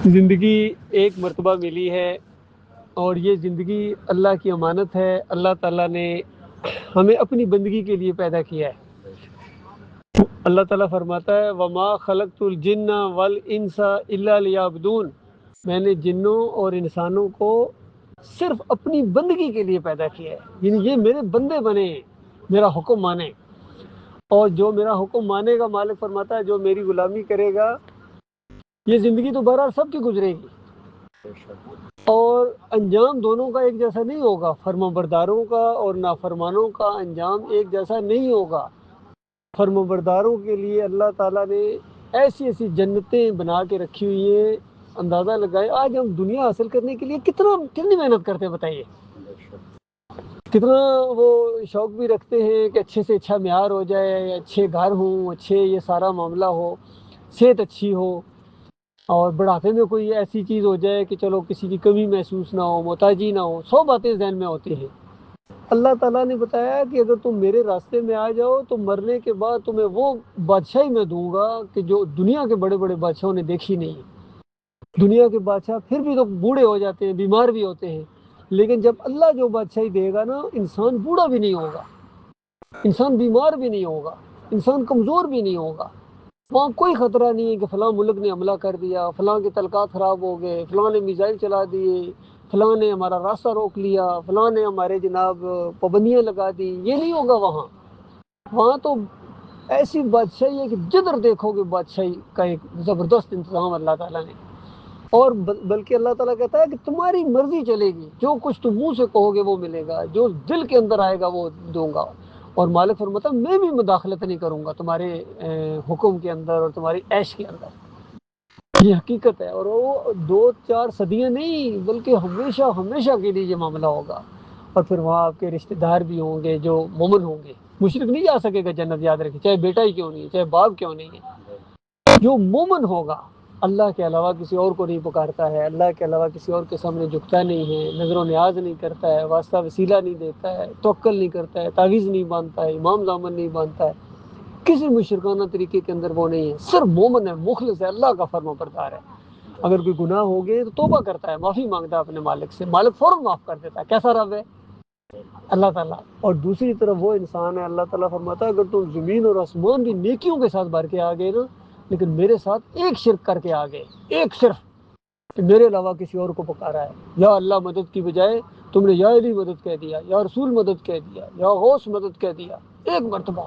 زندگی ایک مرتبہ ملی ہے اور یہ زندگی اللہ کی امانت ہے۔ اللہ تعالیٰ نے ہمیں اپنی بندگی کے لیے پیدا کیا ہے۔ اللہ تعالیٰ فرماتا ہے وَمَا خَلَقْتُ الْجِنَّ وَالْإِنسَ إِلَّا لِيَعْبُدُونَ، میں نے جنوں اور انسانوں کو صرف اپنی بندگی کے لیے پیدا کیا ہے، یعنی یہ میرے بندے بنے ہیں، میرا حکم مانے، اور جو میرا حکم مانے گا، مالک فرماتا ہے جو میری غلامی کرے گا، یہ زندگی تو بہرحال سب کی گزرے گی اور انجام دونوں کا ایک جیسا نہیں ہوگا۔ فرمانبرداروں کا اور نافرمانوں کا انجام ایک جیسا نہیں ہوگا۔ فرمانبرداروں کے لیے اللہ تعالیٰ نے ایسی ایسی جنتیں بنا کے رکھی ہوئی ہیں، اندازہ لگائے آج ہم دنیا حاصل کرنے کے لیے کتنی محنت کرتے ہیں، بتائیے کتنا وہ شوق بھی رکھتے ہیں کہ اچھے سے اچھا معیار ہو جائے، اچھے گھر ہوں، اچھے یہ سارا معاملہ ہو، صحت اچھی ہو، اور بڑھاپے میں کوئی ایسی چیز ہو جائے کہ چلو کسی کی کمی محسوس نہ ہو، محتاجی نہ ہو، 100 باتیں ذہن میں ہوتی ہیں۔ اللہ تعالیٰ نے بتایا کہ اگر تم میرے راستے میں آ جاؤ تو مرنے کے بعد تمہیں وہ بادشاہی میں دوں گا کہ جو دنیا کے بڑے بڑے بادشاہوں نے دیکھی نہیں ہے۔ دنیا کے بادشاہ پھر بھی تو بوڑھے ہو جاتے ہیں، بیمار بھی ہوتے ہیں، لیکن جب اللہ جو بادشاہی دے گا نا، انسان بوڑھا بھی نہیں ہوگا، انسان بیمار بھی نہیں ہوگا، انسان کمزور بھی نہیں ہوگا۔ وہاں کوئی خطرہ نہیں ہے کہ فلاں ملک نے حملہ کر دیا، فلاں کے تعلقات خراب ہو گئے، فلاں نے میزائل چلا دیے، فلاں نے ہمارا راستہ روک لیا، فلاں نے ہمارے جناب پابندیاں لگا دی، یہ نہیں ہوگا وہاں۔ وہاں تو ایسی بادشاہی ہے کہ جدھر دیکھو گے بادشاہی کا ایک زبردست انتظام اللہ تعالیٰ نے، اور بلکہ اللہ تعالیٰ کہتا ہے کہ تمہاری مرضی چلے گی، جو کچھ تم منہ سے کہو گے وہ ملے گا، جو دل کے اندر آئے گا وہ دوں گا۔ اور مالک فرماتا ہے میں بھی مداخلت نہیں کروں گا تمہارے حکم کے اندر اور تمہاری عیش کے اندر۔ یہ حقیقت ہے، اور وہ 2-4 صدیاں نہیں بلکہ ہمیشہ ہمیشہ کے لیے یہ معاملہ ہوگا۔ اور پھر وہاں آپ کے رشتہ دار بھی ہوں گے جو مومن ہوں گے۔ مشرک نہیں جا سکے گا جنت، یاد رکھیں، چاہے بیٹا ہی کیوں نہیں، چاہے باپ کیوں نہیں ہے۔ جو مومن ہوگا اللہ کے علاوہ کسی اور کو نہیں پکارتا ہے، اللہ کے علاوہ کسی اور کے سامنے جھکتا نہیں ہے، نظر و نیاز نہیں کرتا ہے، واسطہ وسیلہ نہیں دیتا ہے، توکل نہیں کرتا ہے، تعویذ نہیں باندھتا ہے، امام دامن نہیں باندھتا ہے، کسی مشرکانہ طریقے کے اندر وہ نہیں ہے، صرف مومن ہے، مخلص ہے، اللہ کا فرما بردار ہے۔ اگر کوئی گناہ ہو گئے تو توبہ کرتا ہے، معافی مانگتا ہے اپنے مالک سے، مالک فوراً معاف کر دیتا ہے۔ کیسا رب ہے اللہ تعالیٰ! اور دوسری طرف وہ انسان ہے، اللہ تعالیٰ فرماتا ہے اگر تم زمین اور آسمان بھی نیکیوں کے ساتھ بھر کے آ گئے نا، لیکن میرے ساتھ ایک شرک کر کے آ گئے، ایک صرف، کہ میرے علاوہ کسی اور کو پکارا ہے، یا اللہ مدد کی بجائے تم نے یا علی مدد کہہ دیا، یا رسول مدد کہہ دیا، یا غوث مدد کہہ دیا ایک مرتبہ،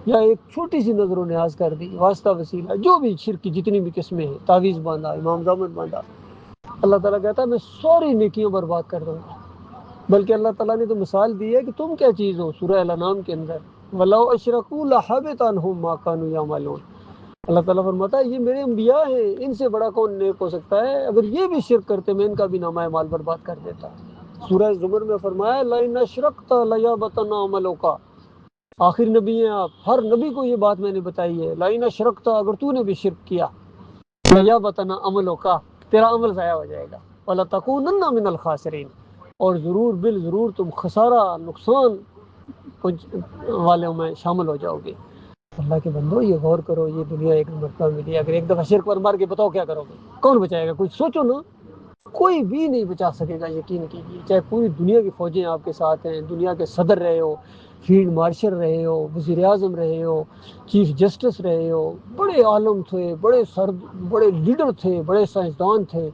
یا ایک چھوٹی سی نظر و نیاز کر دی، واسطہ وسیلہ، جو بھی شرک کی جتنی بھی قسمیں ہیں، تعویذ باندھا، امام دامن باندھا، اللہ تعالیٰ کہتا ہے میں ساری نیکیوں برباد کر دوں گا۔ بلکہ اللہ تعالیٰ نے تو مثال دی ہے کہ تم کیا چیز ہو، سورہ الانعام کے اندر وَلَوْ أَشْرَكُوا لَحَبِطَ عَنْهُمْ مَا كَانُوا يَعْمَلُونَ۔ اللہ تعالیٰ فرماتا ہے یہ میرے انبیاء ہیں، ان سے بڑا کون نیک ہو سکتا ہے، اگر یہ بھی شرک کرتے میں ان کا بھی نامہ اعمال برباد کر دیتا۔ سورہ زمر میں فرمایا لَئِنْ أَشْرَكْتَ لَيَحْبَطَنَّ عَمَلُكَ، آخر نبی ہیں آپ، ہر نبی کو یہ بات میں نے بتائی ہے، لَئِنْ أَشْرَكْتَ، اگر تو نے بھی شرک کیا، لَيَحْبَطَنَّ عَمَلُكَ، تیرا عمل ضائع ہو جائے گا، وَلَتَكُونَنَّ مِنَ الْخَاسِرِينَ، اور ضرور بالضرور تم خسارہ، نقصان کچھ والوں میں شامل ہو جاؤ گے۔ اللہ کے بندو یہ غور کرو، یہ دنیا ایک مرتبہ ملی، اگر ایک دفعہ شرک پر مار کے بتاؤ کیا کرو گے، کون بچائے گا، کچھ سوچو نا، کوئی بھی نہیں بچا سکے گا، یقین کیجیے، چاہے پوری دنیا کی فوجیں آپ کے ساتھ ہیں، دنیا کے صدر رہے ہو، فیلڈ مارشل رہے ہو، وزیر اعظم رہے ہو، چیف جسٹس رہے ہو، بڑے عالم تھے، بڑے لیڈر تھے، بڑے سائنسدان تھے،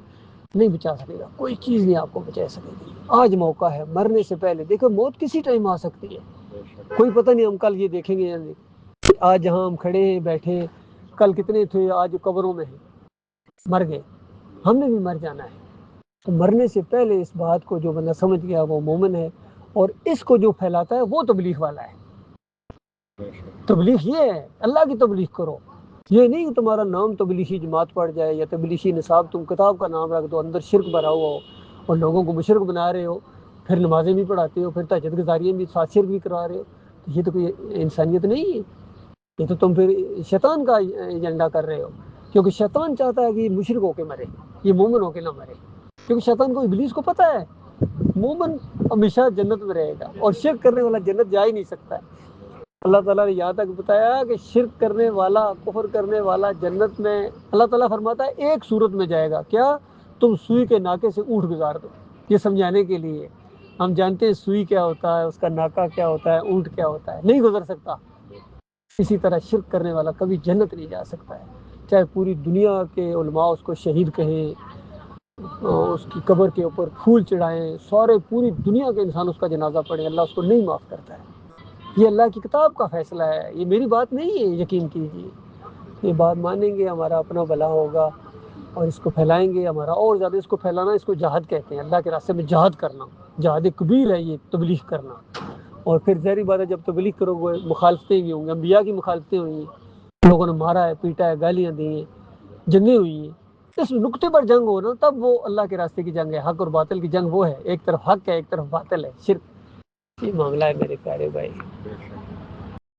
نہیں بچا سکے گا، کوئی چیز نہیں آپ کو بچا سکے گی۔ آج موقع ہے مرنے سے پہلے، دیکھو موت کسی ٹائم آ سکتی ہے، کوئی پتہ نہیں ہم کل یہ دیکھیں گے یا نہیں۔ آج جہاں ہم کھڑے ہیں بیٹھے ہیں، کل کتنے تھے آج قبروں میں ہیں، مر گئے، ہم نے بھی مر جانا ہے۔ تو مرنے سے پہلے اس بات کو جو بندہ سمجھ گیا وہ مومن ہے، اور اس کو جو پھیلاتا ہے وہ تبلیغ والا ہے۔ تبلیغ یہ ہے اللہ کی تبلیغ کرو، یہ نہیں کہ تمہارا نام تبلیغی جماعت پڑ جائے یا تبلیغی نصاب، تم کتاب کا نام رکھ دو، اندر شرک بھرا ہوا ہو اور لوگوں کو مشرک بنا رہے ہو، پھر نمازیں بھی پڑھاتے ہو، پھر تہجد گزاریاں بھی ساتھ شرک بھی کرا رہے ہو، تو یہ تو کوئی انسانیت نہیں ہے، یہ تو تم پھر شیطان کا ایجنڈا کر رہے ہو، کیونکہ شیطان چاہتا ہے کہ یہ مشرک ہو کے مرے، یہ مومن ہو کے نہ مرے، کیونکہ شیطان کو ابلیس کو پتہ ہے مومن ہمیشہ جنت میں رہے گا اور شرک کرنے والا جنت جا ہی نہیں سکتا ہے۔ اللہ تعالیٰ نے یہاں تک بتایا کہ شرک کرنے والا، کفر کرنے والا جنت میں اللہ تعالیٰ فرماتا ہے ایک صورت میں جائے گا، کیا؟ تم سوئی کے ناکے سے اونٹ گزار دو۔ یہ سمجھانے کے لیے ہم جانتے ہیں سوئی کیا ہوتا ہے، اس کا ناکا کیا ہوتا ہے، اونٹ کیا ہوتا ہے، نہیں گزر سکتا۔ اسی طرح شرک کرنے والا کبھی جنت نہیں جا سکتا ہے، چاہے پوری دنیا کے علماء اس کو شہید کہیں، اس کی قبر کے اوپر پھول چڑھائیں، سارے پوری دنیا کے انسان اس کا جنازہ پڑھیں، اللہ اس کو نہیں معاف کرتا ہے۔ یہ اللہ کی کتاب کا فیصلہ ہے، یہ میری بات نہیں ہے، یقین کیجیے۔ یہ بات مانیں گے ہمارا اپنا بھلا ہوگا، اور اس کو پھیلائیں گے ہمارا اور زیادہ۔ اس کو پھیلانا، اس کو جہاد کہتے ہیں، اللہ کے راستے میں جہاد کرنا، جہاد کبیر ہے یہ تبلیغ کرنا۔ اور پھر ظاہری بات ہے جب تبلیغ کرو گے مخالفتیں بھی ہوں گی، انبیاء کی مخالفتیں ہوئی ہیں، لوگوں نے مارا ہے، پیٹا ہے، گالیاں دی ہیں، جنگیں ہوئی ہیں۔ اس نقطے پر جنگ ہو نا، تب وہ اللہ کے راستے کی جنگ ہے، حق اور باطل کی جنگ وہ ہے۔ ایک طرف حق ہے، ایک طرف باطل ہے، شرک۔ یہ معاملہ ہے میرے پیارے بھائی۔